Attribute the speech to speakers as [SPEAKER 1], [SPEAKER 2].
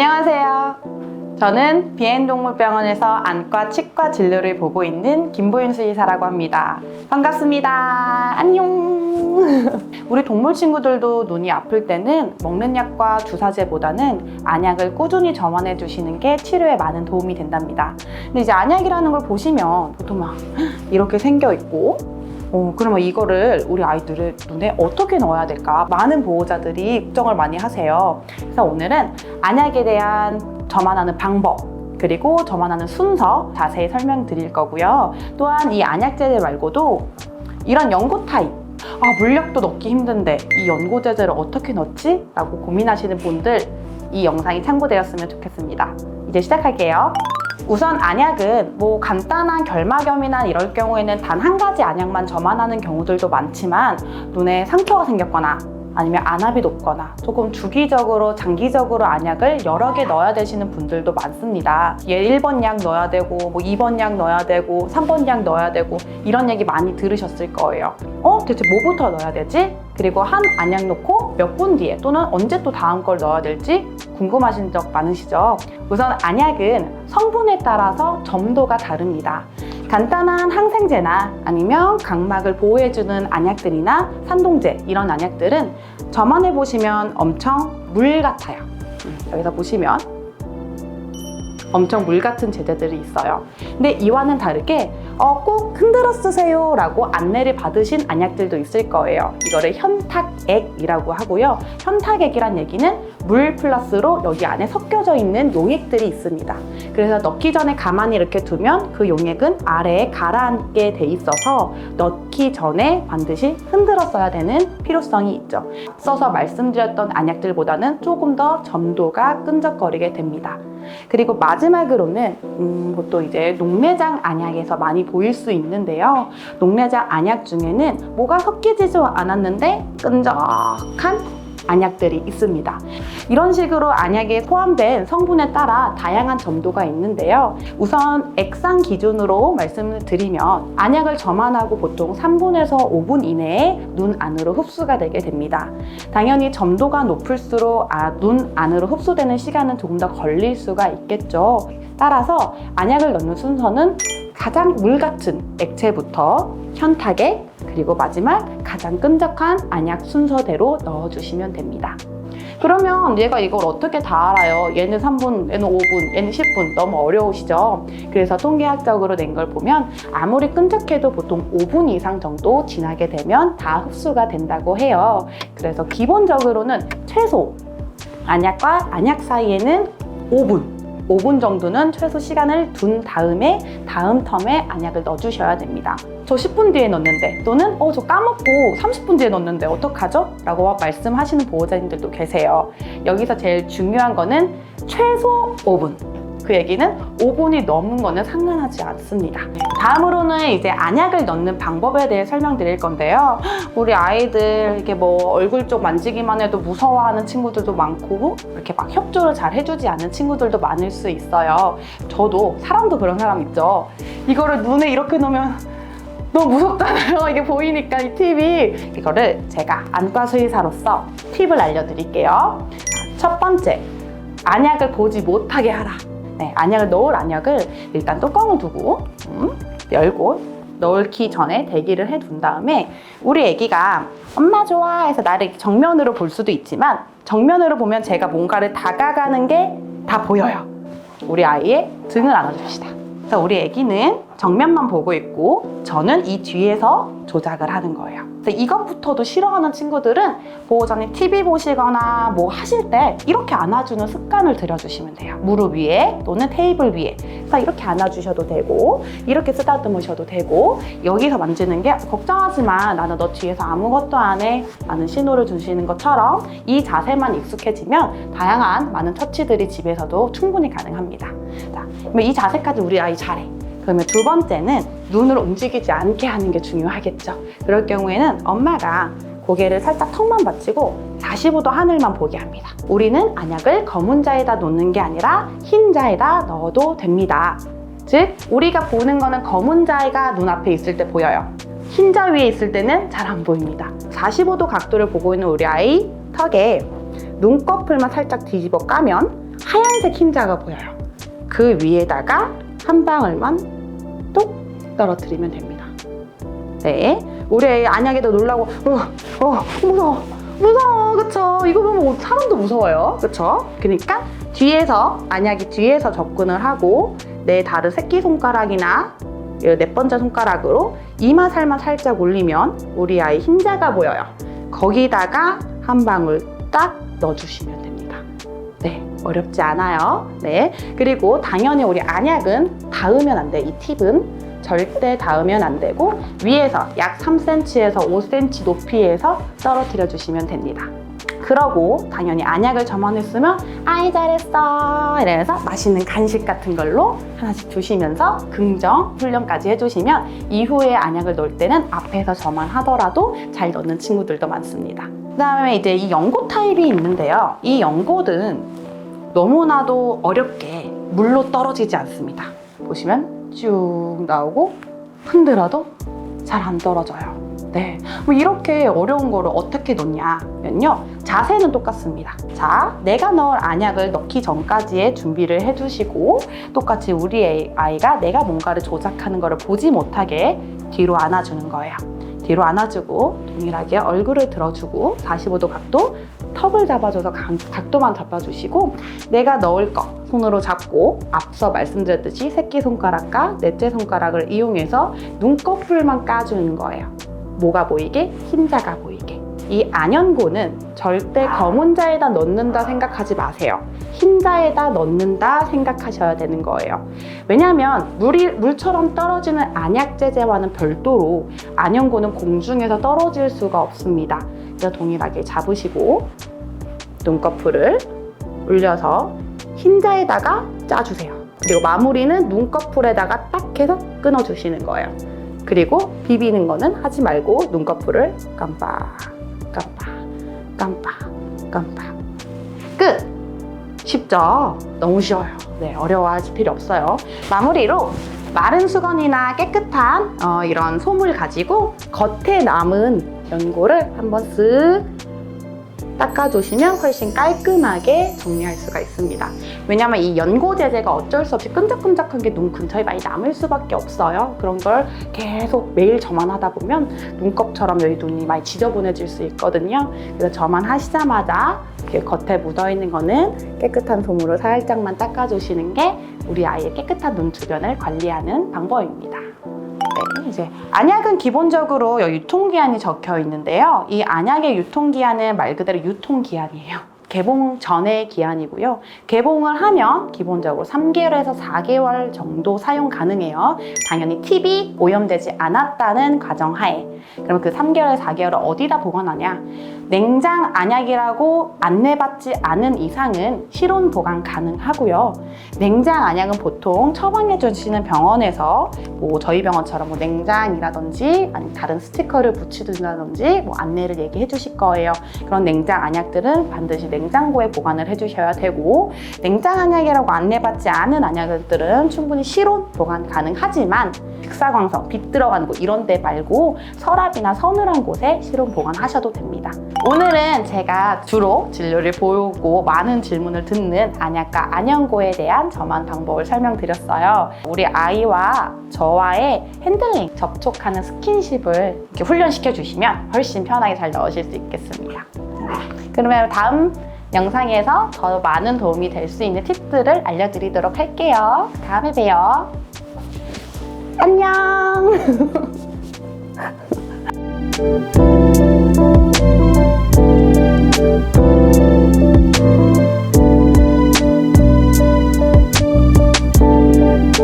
[SPEAKER 1] 안녕하세요. 저는 비엔동물병원에서 안과 치과 진료를 보고 있는 김보윤 수의사라고 합니다. 반갑습니다. 안녕. 우리 동물 친구들도 눈이 아플 때는 먹는 약과 주사제보다는 안약을 꾸준히 점원해 주시는 게 치료에 많은 도움이 된답니다. 근데 이제 안약이라는 걸 보시면 보통 막 이렇게 생겨 있고 그러면 이거를 우리 아이들의 눈에 어떻게 넣어야 될까? 많은 보호자들이 걱정을 많이 하세요. 그래서 오늘은 안약에 대한 점안하는 방법, 그리고 점안하는 순서 자세히 설명드릴 거고요. 또한 이 안약제들 말고도 이런 연고 타입, 물약도 넣기 힘든데 이 연고제제를 어떻게 넣지? 라고 고민하시는 분들 이 영상이 참고되었으면 좋겠습니다. 이제 시작할게요. 우선 안약은 간단한 결막염이나 이럴 경우에는 단 한 가지 안약만 점안하는 경우들도 많지만 눈에 상처가 생겼거나 아니면 안압이 높거나 조금 주기적으로 장기적으로 안약을 여러 개 넣어야 되시는 분들도 많습니다. 1번 약 넣어야 되고 2번 약 넣어야 되고 3번 약 넣어야 되고 이런 얘기 많이 들으셨을 거예요. 대체 뭐부터 넣어야 되지? 그리고 한 안약 넣고 몇 분 뒤에 또는 언제 또 다음 걸 넣어야 될지 궁금하신 적 많으시죠? 우선 안약은 성분에 따라서 점도가 다릅니다. 간단한 항생제나 아니면 각막을 보호해주는 안약들이나 산동제 이런 안약들은 점안해 보시면 엄청 물 같아요. 여기서 보시면 엄청 물 같은 제제들이 있어요. 근데 이와는 다르게 꼭 흔들어 쓰세요 라고 안내를 받으신 안약들도 있을 거예요. 이거를 현탁액이라고 하고요. 현탁액이란 얘기는 물 플러스로 여기 안에 섞여져 있는 용액들이 있습니다. 그래서 넣기 전에 가만히 이렇게 두면 그 용액은 아래에 가라앉게 돼 있어서 넣기 전에 반드시 흔들어 써야 되는 필요성이 있죠. 써서 말씀드렸던 안약들보다는 조금 더 점도가 끈적거리게 됩니다. 그리고 마지막으로는 보통 이제 녹내장 안약에서 많이 보일 수 있는데요. 녹내장 안약 중에는 뭐가 섞이지도 않았는데 끈적한 안약들이 있습니다. 이런 식으로 안약에 포함된 성분에 따라 다양한 점도가 있는데요. 우선 액상 기준으로 말씀을 드리면 안약을 점안하고 보통 3분에서 5분 이내에 눈 안으로 흡수가 되게 됩니다. 당연히 점도가 높을수록 눈 안으로 흡수되는 시간은 조금 더 걸릴 수가 있겠죠. 따라서 안약을 넣는 순서는 가장 물 같은 액체부터 현탁액, 그리고 마지막 가장 끈적한 안약 순서대로 넣어주시면 됩니다. 그러면 얘가 이걸 어떻게 다 알아요? 얘는 3분, 얘는 5분, 얘는 10분. 너무 어려우시죠? 그래서 통계학적으로 낸 걸 보면 아무리 끈적해도 보통 5분 이상 정도 지나게 되면 다 흡수가 된다고 해요. 그래서 기본적으로는 최소 안약과 안약 사이에는 5분 정도는 최소 시간을 둔 다음에 다음 텀에 안약을 넣어주셔야 됩니다. 저 10분 뒤에 넣는데 또는 저 까먹고 30분 뒤에 넣는데 어떡하죠? 라고 말씀하시는 보호자님들도 계세요. 여기서 제일 중요한 거는 최소 5분. 그 얘기는 5분이 넘은 거는 상관하지 않습니다. 다음으로는 이제 안약을 넣는 방법에 대해 설명드릴 건데요. 우리 아이들 이렇게 얼굴 쪽 만지기만 해도 무서워하는 친구들도 많고 이렇게 막 협조를 잘 해주지 않는 친구들도 많을 수 있어요. 저도 사람도 그런 사람 있죠. 이거를 눈에 이렇게 넣으면 너무 무섭잖아요. 이게 보이니까 이 팁이. 이거를 제가 안과 수의사로서 팁을 알려드릴게요. 첫 번째, 안약을 보지 못하게 하라. 안약을 넣을 안약을 일단 뚜껑을 두고 열고 넣기 전에 대기를 해둔 다음에 우리 애기가 엄마 좋아 해서 나를 정면으로 볼 수도 있지만 정면으로 보면 제가 뭔가를 다가가는 게 다 보여요. 우리 아이의 등을 안아줍시다. 그래서 우리 애기는 정면만 보고 있고 저는 이 뒤에서 조작을 하는 거예요. 그래서 이것부터도 싫어하는 친구들은 보호자님 TV 보시거나 하실 때 이렇게 안아주는 습관을 들여주시면 돼요. 무릎 위에 또는 테이블 위에. 그래서 이렇게 안아주셔도 되고 이렇게 쓰다듬으셔도 되고 여기서 만지는 게 걱정하지 마. 나는 너 뒤에서 아무것도 안 해. 라는 신호를 주시는 것처럼 이 자세만 익숙해지면 다양한 많은 터치들이 집에서도 충분히 가능합니다. 자, 그러면 이 자세까지 우리 아이 잘해. 그러면 두 번째는 눈을 움직이지 않게 하는 게 중요하겠죠. 그럴 경우에는 엄마가 고개를 살짝 턱만 받치고 45도 하늘만 보게 합니다. 우리는 안약을 검은 자에다 놓는 게 아니라 흰 자에다 넣어도 됩니다. 즉 우리가 보는 거는 검은 자가 눈앞에 있을 때 보여요. 흰 자 위에 있을 때는 잘 안 보입니다. 45도 각도를 보고 있는 우리 아이 턱에 눈꺼풀만 살짝 뒤집어 까면 하얀색 흰자가 보여요. 그 위에다가 한 방울만 뚝 떨어뜨리면 됩니다. 네, 우리 애 안약에도 놀라고 무서워 그쵸? 이거 보면 사람도 무서워요 그쵸? 그러니까 뒤에서 안약이 뒤에서 접근을 하고 내 다른 새끼손가락이나 네 번째 손가락으로 이마살만 살짝 올리면 우리 아이 흰자가 보여요. 거기다가 한 방울 딱 넣어주시면 됩니다. 네, 어렵지 않아요. 네, 그리고 당연히 우리 안약은 닿으면 안 돼. 이 팁은 절대 닿으면 안 되고 위에서 약 3cm에서 5cm 높이에서 떨어뜨려 주시면 됩니다. 그러고 당연히 안약을 점원했으면 아이 잘했어 이러면서 맛있는 간식 같은 걸로 하나씩 주시면서 긍정 훈련까지 해주시면 이후에 안약을 넣을 때는 앞에서 저만 하더라도 잘 넣는 친구들도 많습니다. 그 다음에 이제 이 연고 타입이 있는데요. 이 연고는 너무나도 어렵게 물로 떨어지지 않습니다. 보시면 쭉 나오고 흔들어도 잘 안 떨어져요. 네, 뭐 이렇게 어려운 거를 어떻게 넣냐면요, 자세는 똑같습니다. 자, 내가 넣을 안약을 넣기 전까지의 준비를 해주시고 똑같이 우리 아이가 내가 뭔가를 조작하는 거를 보지 못하게 뒤로 안아주는 거예요. 뒤로 안아주고 동일하게 얼굴을 들어주고 45도 각도, 턱을 잡아줘서 각도만 잡아주시고 내가 넣을 거 손으로 잡고 앞서 말씀드렸듯이 새끼손가락과 넷째 손가락을 이용해서 눈꺼풀만 까주는 거예요. 뭐가 보이게? 흰자가 보이게. 이 안연고는 절대 검은 자에다 넣는다 생각하지 마세요. 흰자에다 넣는다 생각하셔야 되는 거예요. 왜냐하면 물처럼 떨어지는 안약제제와는 별도로 안연고는 공중에서 떨어질 수가 없습니다. 그래서 동일하게 잡으시고 눈꺼풀을 올려서 흰자에다가 짜주세요. 그리고 마무리는 눈꺼풀에다가 딱 해서 끊어주시는 거예요. 그리고 비비는 거는 하지 말고 눈꺼풀을 깜빡 끝! 쉽죠? 너무 쉬워요. 네, 어려워하실 필요 없어요. 마무리로 마른 수건이나 깨끗한 이런 솜을 가지고 겉에 남은 연고를 한번 쓱 닦아주시면 훨씬 깔끔하게 정리할 수가 있습니다. 왜냐하면 이 연고 제제가 어쩔 수 없이 끈적끈적한 게 눈 근처에 많이 남을 수밖에 없어요. 그런 걸 계속 매일 저만하다 보면 눈곱처럼 여기 눈이 많이 지저분해질 수 있거든요. 그래서 저만하시자마자 이렇게 겉에 묻어있는 거는 깨끗한 솜으로 살짝만 닦아주시는 게 우리 아이의 깨끗한 눈 주변을 관리하는 방법입니다. 네, 이제 안약은 기본적으로 여기 유통기한이 적혀 있는데요. 이 안약의 유통기한은 말 그대로 유통기한이에요. 개봉 전의 기한이고요. 개봉을 하면 기본적으로 3개월에서 4개월 정도 사용 가능해요. 당연히 팁이 오염되지 않았다는 가정하에. 그럼 그 3개월, 4개월을 어디다 보관하냐? 냉장 안약이라고 안내받지 않은 이상은 실온 보관 가능하고요. 냉장 안약은 보통 처방해 주시는 병원에서 뭐 저희 병원처럼 뭐 냉장이라든지 아니면 다른 스티커를 붙이든지 뭐 안내를 얘기해 주실 거예요. 그런 냉장 안약들은 반드시 냉장고에 보관을 해 주셔야 되고, 냉장 안약이라고 안내받지 않은 안약들은 충분히 실온 보관 가능하지만 직사광선, 빛 들어가는 곳 이런 데 말고 서랍이나 서늘한 곳에 실온 보관하셔도 됩니다. 오늘은 제가 주로 진료를 보고 많은 질문을 듣는 안약과 안연고에 대한 저만 방법을 설명드렸어요. 우리 아이와 저와의 핸들링, 접촉하는 스킨십을 이렇게 훈련시켜 주시면 훨씬 편하게 잘 넣으실 수 있겠습니다. 그러면 다음 영상에서 더 많은 도움이 될 수 있는 팁들을 알려드리도록 할게요. 다음에 봬요. 안녕.